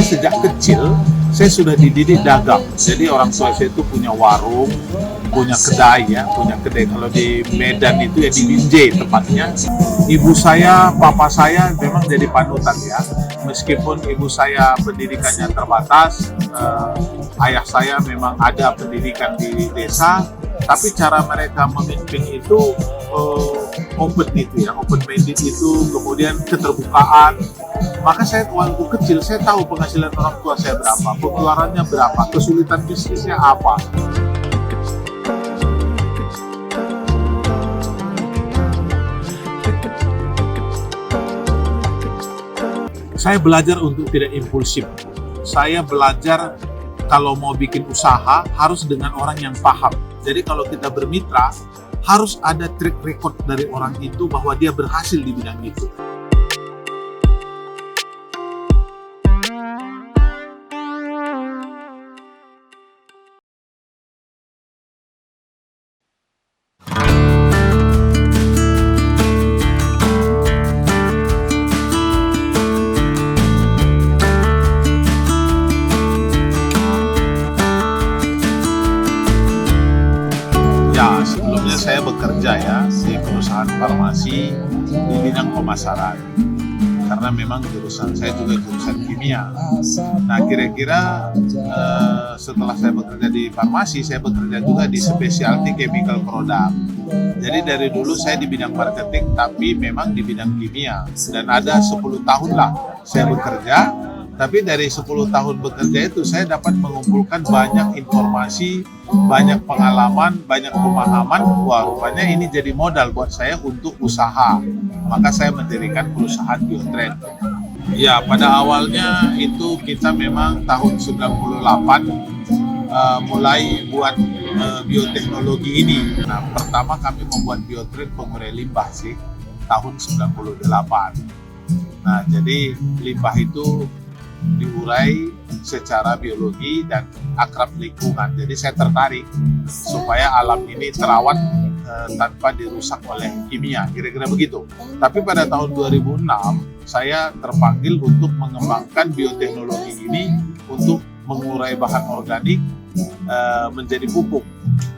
sebenarnya sejak kecil saya sudah dididik dagang. Jadi orang tua saya itu punya warung, punya kedai ya, punya kedai. Kalau di Medan itu ya di Binjai tempatnya. Ibu saya, papa saya memang jadi panutan ya. Meskipun ibu saya pendidikannya terbatas, ayah saya memang ada pendidikan di desa, tapi cara mereka memimpin itu open itu ya, open minded itu, kemudian keterbukaan. Maka saya waktu kecil saya tahu penghasilan orang tua saya berapa, pengeluarannya berapa, kesulitan bisnisnya apa. Saya belajar untuk tidak impulsif. Saya belajar kalau mau bikin usaha harus dengan orang yang paham. Jadi kalau kita bermitra harus ada track record dari orang itu bahwa dia berhasil di bidang itu. Sebelumnya saya bekerja ya di perusahaan farmasi di bidang pemasaran, karena memang jurusan saya juga jurusan kimia. Nah kira-kira setelah saya bekerja di farmasi, saya bekerja juga di specialty chemical product. Jadi dari dulu saya di bidang marketing, tapi memang di bidang kimia. Dan ada 10 tahun lah saya bekerja. Tapi dari 10 tahun bekerja itu saya dapat mengumpulkan banyak informasi, banyak pengalaman, banyak pemahaman. Wah, rupanya ini jadi modal buat saya untuk usaha. Maka saya mendirikan perusahaan Biotrend. Ya, pada awalnya itu kita memang tahun 98 mulai buat bioteknologi ini. Nah, pertama kami membuat Biotrend pengurai limbah sih, tahun 98. Nah, jadi limbah itu diurai secara biologi dan akrab lingkungan. Jadi saya tertarik supaya alam ini terawat tanpa dirusak oleh kimia, kira-kira begitu. Tapi pada tahun 2006 saya terpanggil untuk mengembangkan bioteknologi ini untuk mengurai bahan organik menjadi pupuk,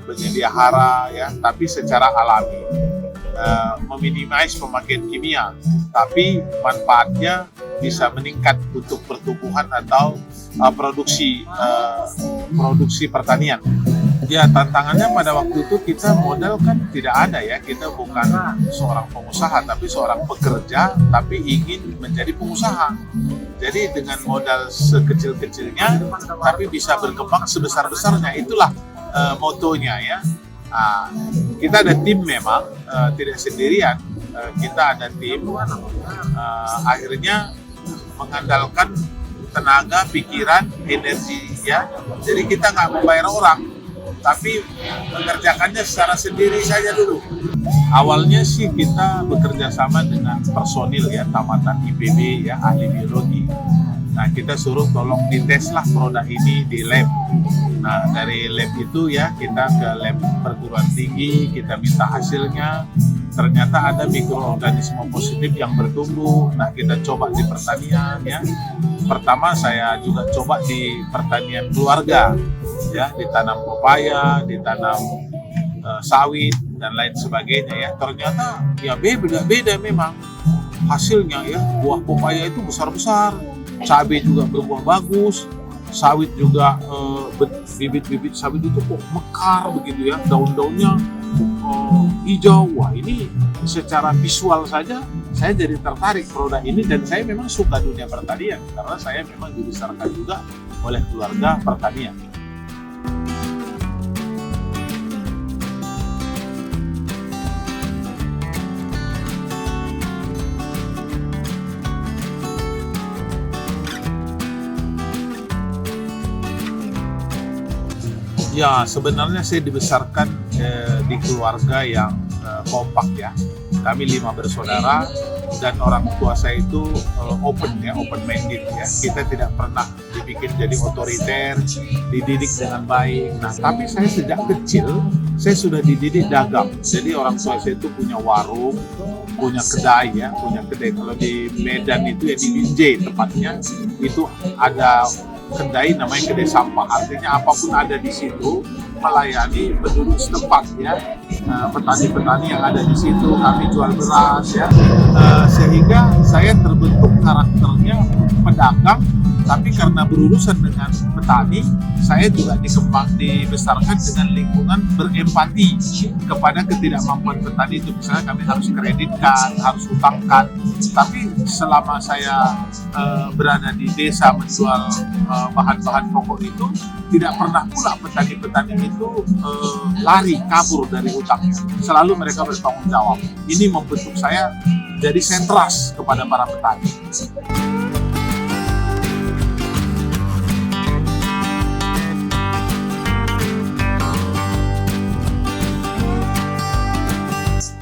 menjadi hara ya, tapi secara alami. Meminimais pemakaian kimia, tapi manfaatnya bisa meningkat untuk pertumbuhan atau produksi pertanian. Ya, tantangannya pada waktu itu kita modal kan tidak ada ya, kita bukan seorang pengusaha tapi seorang pekerja tapi ingin menjadi pengusaha. Jadi dengan modal sekecil-kecilnya tapi bisa berkembang sebesar-besarnya, itulah motonya ya. Nah, kita ada tim memang, tidak sendirian, kita ada tim, akhirnya mengandalkan tenaga, pikiran, energi ya. Jadi kita nggak membayar orang, tapi mengerjakannya secara sendiri saja dulu. Awalnya sih kita bekerja sama dengan personil ya, tamatan IPB ya, ahli biologi. Nah, kita suruh tolong dites lah produk ini di lab. Nah, dari lab itu ya kita ke lab perguruan tinggi, kita minta hasilnya. Ternyata ada mikroorganisme positif yang bertumbuh. Nah, kita coba di pertanian ya. Pertama saya juga coba di pertanian keluarga ya, ditanam pepaya, ditanam sawit dan lain sebagainya ya. Ternyata ya beda memang hasilnya ya. Buah pepaya itu besar-besar, cabai juga berbuah bagus, sawit juga bibit-bibit sawit itu kok mekar begitu ya, daun-daunnya hijau. Wah, ini secara visual saja saya jadi tertarik produk ini, dan saya memang suka dunia pertanian karena saya memang dibesarkan juga oleh keluarga pertanian. Ya, sebenarnya saya dibesarkan di keluarga yang kompak ya. Kami 5 bersaudara dan orang tua saya itu open ya, open minded ya. Kita tidak pernah dibikin jadi otoriter, dididik dengan baik. Nah, tapi saya sejak kecil, saya sudah dididik dagang. Jadi orang tua saya itu punya warung, punya kedai ya, punya kedai. Kalau di Medan itu ya di Binjai tepatnya, itu ada kedai namanya kedai sampah. Artinya apapun ada di situ melayani penduduk setempat ya. Petani-petani yang ada di situ, kami jual beras ya, sehingga saya terbentuk karakternya pedagang, tapi karena berurusan dengan petani, saya juga dibesarkan dengan lingkungan berempati kepada ketidakmampuan petani itu. Misalnya kami harus kreditkan, harus utangkan, tapi selama saya berada di desa menjual bahan-bahan pokok itu, tidak pernah pula petani-petani itu lari kabur dari utangnya. Selalu mereka bertanggung jawab. Ini membentuk saya jadi sentras kepada para petani.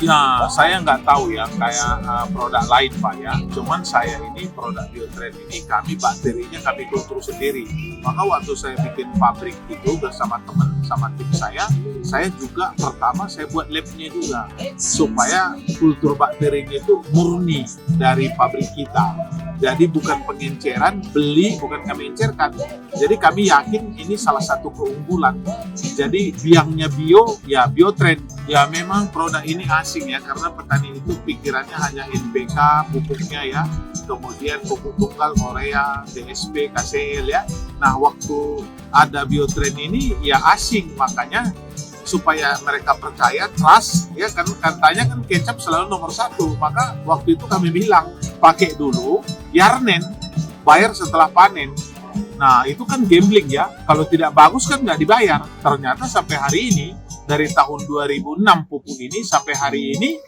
Ya, saya nggak tahu ya kayak produk lain Pak ya. Cuman saya ini produk Biotrend ini kami bakterinya kami kultur sendiri. Maka waktu saya bikin pabrik itu bersama teman sama tim saya juga pertama saya buat labnya juga supaya kultur bakterinya itu murni dari pabrik kita. Jadi bukan pengenceran, beli bukan kami encerkan. Jadi kami yakin ini salah satu keunggulan. Jadi biangnya bio, ya Biotrend. Ya memang produk ini asing ya, karena petani itu pikirannya hanya NPK, pupuknya ya. Kemudian pupuk tunggal Korea, DSP, KCL ya. Nah waktu ada Biotrend ini ya asing, makanya supaya mereka percaya, trust ya kan, katanya kan kecap selalu nomor 1. Maka waktu itu kami bilang pakai dulu Yarnen, bayar setelah panen. Nah itu kan gambling ya, kalau tidak bagus kan nggak dibayar. Ternyata sampai hari ini, dari tahun 2006 pupuk ini sampai hari ini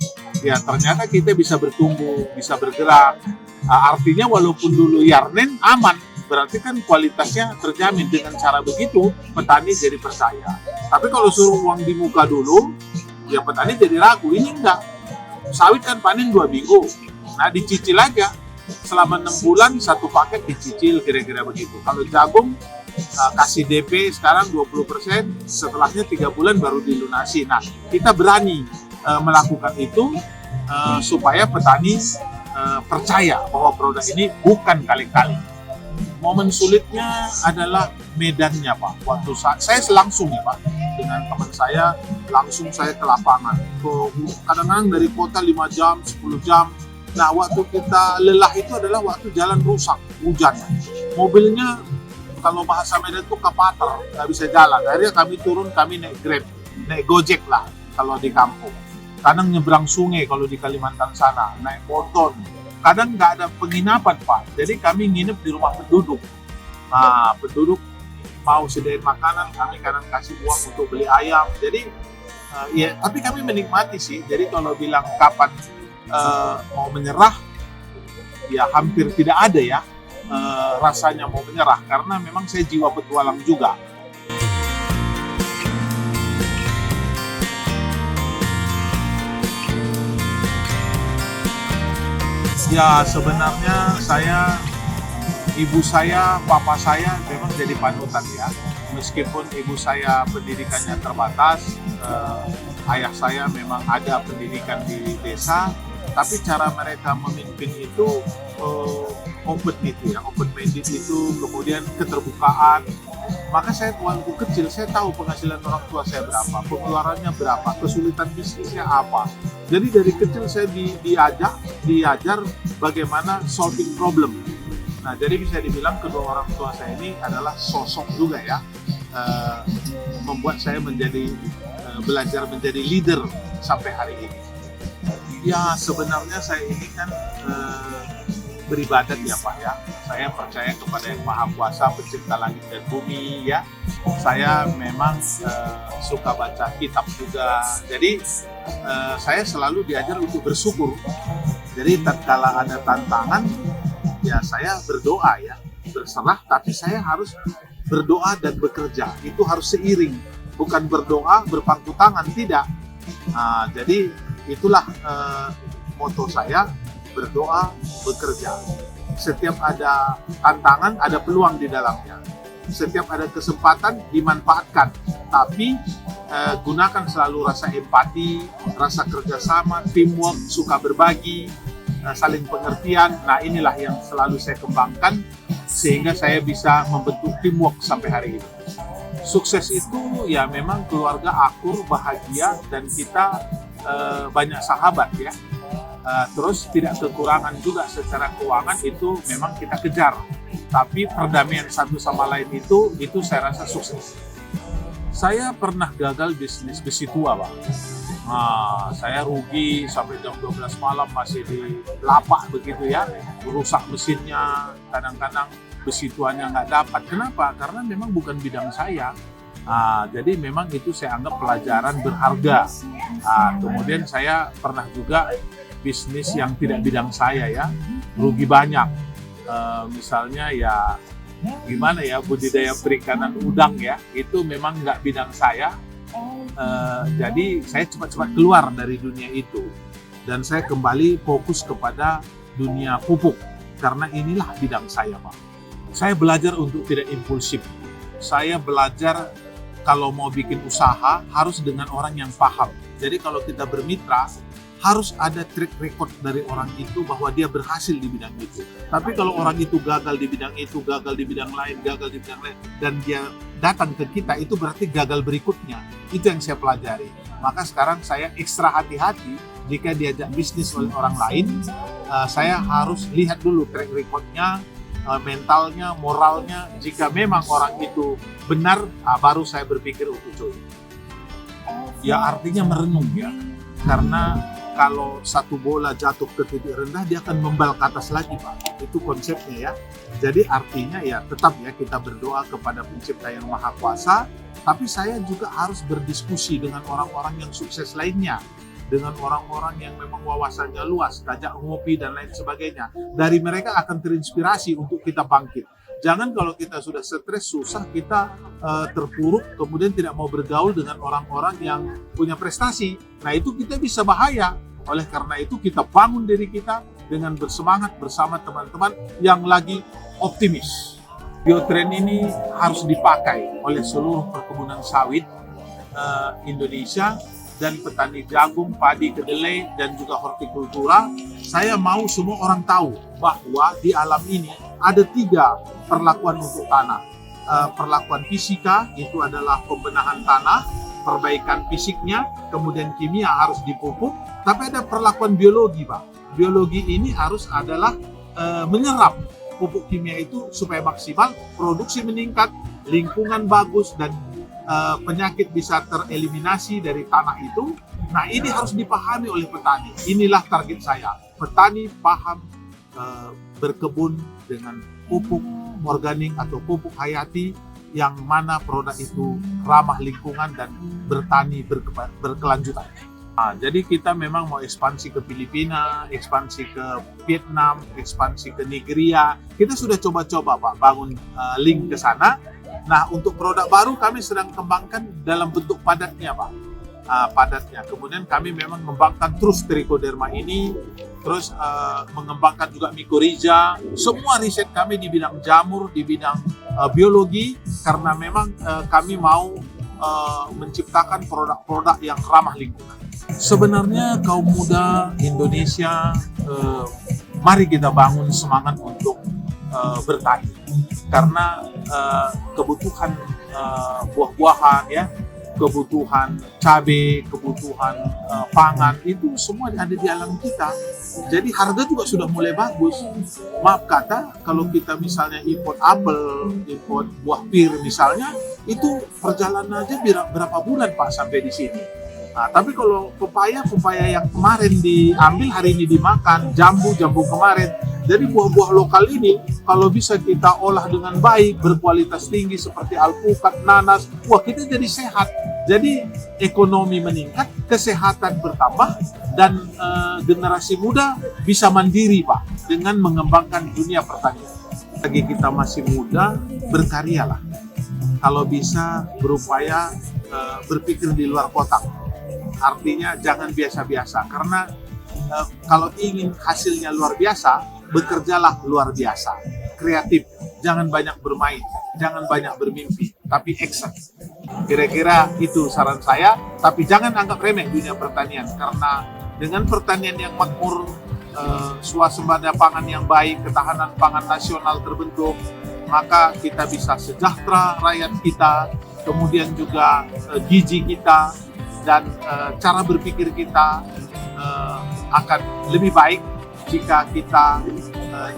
ya ternyata kita bisa bertumbuh, bisa bergerak. Artinya walaupun dulu Yarnen aman, berarti kan kualitasnya terjamin. Dengan cara begitu petani jadi percaya. Tapi kalau suruh uang di muka dulu, ya petani jadi ragu. Ini enggak, sawit kan panen 2 minggu, nah dicicil aja selama 6 bulan satu paket dicicil, kira-kira begitu. Kalau jagung kasih DP sekarang 20%, setelahnya 3 bulan baru dilunasi. Nah kita berani melakukan itu supaya petani percaya bahwa produk ini bukan kali-kali. Momen sulitnya adalah medannya Pak. Waktu saya langsung ya Pak, dengan teman saya langsung saya ke lapangan. Kadang-kadang dari kota 5 jam, 10 jam. Nah waktu kita lelah itu adalah waktu jalan rusak, hujan. Mobilnya kalau bahasa Medan itu kepater, nggak bisa jalan. Akhirnya kami turun, kami naik Grab, naik Gojek lah kalau di kampung. Kadang nyebrang sungai kalau di Kalimantan sana, naik motor. Kadang nggak ada penginapan Pak, jadi kami nginep di rumah penduduk. Nah, penduduk mau sediain makanan, kami kadang kasih uang untuk beli ayam. Jadi ya, tapi kami menikmati sih. Jadi kalau bilang kapan mau menyerah, ya hampir tidak ada ya rasanya mau menyerah, karena memang saya jiwa petualang juga. Ya sebenarnya ibu saya, papa saya memang jadi panutan ya. Meskipun ibu saya pendidikannya terbatas, ayah saya memang ada pendidikan di desa, tapi cara mereka memimpin itu open itu ya, open minded itu, kemudian keterbukaan. Maka saya waktu kecil saya tahu penghasilan orang tua saya berapa, pengeluarannya berapa, kesulitan bisnisnya apa. Jadi dari kecil saya diajar bagaimana solving problem. Nah jadi bisa dibilang kedua orang tua saya ini adalah sosok juga ya, membuat saya belajar menjadi leader sampai hari ini. Ya sebenarnya saya ini kan beribadat ya Pak ya. Saya percaya kepada Yang Maha Kuasa, pencipta langit dan bumi ya. Saya memang suka baca kitab juga. Jadi saya selalu diajar untuk bersyukur. Jadi tatkala ada tantangan, ya saya berdoa ya, berserah, tapi saya harus berdoa dan bekerja. Itu harus seiring, bukan berdoa berpangku tangan, tidak. Nah, jadi itulah moto saya, berdoa, bekerja. Setiap ada tantangan, ada peluang di dalamnya. Setiap ada kesempatan, dimanfaatkan. Tapi gunakan selalu rasa empati, rasa kerjasama, teamwork, suka berbagi, saling pengertian. Nah, inilah yang selalu saya kembangkan sehingga saya bisa membentuk teamwork sampai hari ini. Sukses itu ya memang keluarga akur, bahagia, dan kita banyak sahabat ya. Terus tidak kekurangan juga secara keuangan, itu memang kita kejar. Tapi perdamaian satu sama lain itu saya rasa sukses. Saya pernah gagal bisnis besi tua, Pak. Saya rugi sampai jam 12 malam masih di lapak begitu ya. Rusak mesinnya, kadang-kadang besi tuanya nggak dapat. Kenapa? Karena memang bukan bidang saya. Jadi memang itu saya anggap pelajaran berharga. Kemudian saya pernah juga bisnis yang tidak bidang saya ya, rugi banyak. Misalnya ya gimana ya, budidaya perikanan udang ya, itu memang nggak bidang saya. Jadi saya cepat-cepat keluar dari dunia itu dan saya kembali fokus kepada dunia pupuk karena inilah bidang saya, Pak. Saya belajar untuk tidak impulsif. Saya belajar kalau mau bikin usaha harus dengan orang yang paham. Jadi kalau kita bermitra harus ada track record dari orang itu bahwa dia berhasil di bidang itu. Tapi kalau orang itu gagal di bidang itu, gagal di bidang lain, dan dia datang ke kita, itu berarti gagal berikutnya. Itu yang saya pelajari. Maka sekarang saya ekstra hati-hati jika diajak bisnis oleh orang lain. Saya harus lihat dulu track recordnya, mentalnya, moralnya. Jika memang orang itu benar, baru saya berpikir untuk coba. Ya artinya merenung ya. Karena kalau satu bola jatuh ke titik rendah, dia akan membal ke atas lagi, Pak. Itu konsepnya ya. Jadi artinya ya tetap ya kita berdoa kepada Pencipta yang Maha Kuasa, tapi saya juga harus berdiskusi dengan orang-orang yang sukses lainnya, dengan orang-orang yang memang wawasannya luas, ajak ngopi dan lain sebagainya. Dari mereka akan terinspirasi untuk kita bangkit. Jangan kalau kita sudah stres, susah, kita terpuruk, kemudian tidak mau bergaul dengan orang-orang yang punya prestasi. Nah itu kita bisa bahaya. Oleh karena itu kita bangun diri kita dengan bersemangat bersama teman-teman yang lagi optimis. Biotrend ini harus dipakai oleh seluruh perkebunan sawit Indonesia dan petani jagung, padi, kedelai, dan juga hortikultura. Saya mau semua orang tahu bahwa di alam ini ada 3 perlakuan untuk tanah. Perlakuan fisika itu adalah pembenahan tanah, perbaikan fisiknya, kemudian kimia harus dipupuk. Tapi ada perlakuan biologi, Pak. Biologi ini harus adalah menyerap pupuk kimia itu supaya maksimal, produksi meningkat, lingkungan bagus, dan penyakit bisa tereliminasi dari tanah itu. Nah ini harus dipahami oleh petani. Inilah target saya. Petani paham berkebun dengan pupuk organik atau pupuk hayati yang mana produk itu ramah lingkungan dan bertani berkelanjutan. Jadi kita memang mau ekspansi ke Filipina, ekspansi ke Vietnam, ekspansi ke Nigeria. Kita sudah coba-coba Pak bangun link ke sana. Nah untuk produk baru kami sedang kembangkan dalam bentuk padatnya Pak. Padatnya. Kemudian kami memang mengembangkan terus trichoderma ini, terus mengembangkan juga mycorrhiza. Semua riset kami di bidang jamur, di bidang biologi, karena memang kami mau menciptakan produk-produk yang ramah lingkungan. Sebenarnya kaum muda Indonesia, mari kita bangun semangat untuk bertani, karena kebutuhan buah-buahan ya, kebutuhan cabai, kebutuhan pangan itu semua ada di alam kita. Jadi harga juga sudah mulai bagus. Maaf kata, kalau kita misalnya import apel, import buah pir misalnya, itu perjalanan aja berapa bulan Pak sampai di sini. Nah, tapi kalau pepaya yang kemarin diambil hari ini dimakan, jambu kemarin. Jadi buah-buah lokal ini kalau bisa kita olah dengan baik, berkualitas tinggi seperti alpukat, nanas, wah kita jadi sehat. Jadi ekonomi meningkat, kesehatan bertambah, dan generasi muda bisa mandiri Pak dengan mengembangkan dunia pertanian. Bagi kita masih muda, berkaryalah. Kalau bisa berupaya berpikir di luar kotak. Artinya jangan biasa-biasa, karena kalau ingin hasilnya luar biasa, bekerjalah luar biasa, kreatif, jangan banyak bermain, jangan banyak bermimpi, tapi action. Kira-kira itu saran saya, tapi jangan anggap remeh dunia pertanian, karena dengan pertanian yang makmur, swasembada pangan yang baik, ketahanan pangan nasional terbentuk, maka kita bisa sejahtera rakyat kita, kemudian juga gizi kita, dan cara berpikir kita akan lebih baik jika kita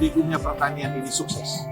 di dunia pertanian ini sukses.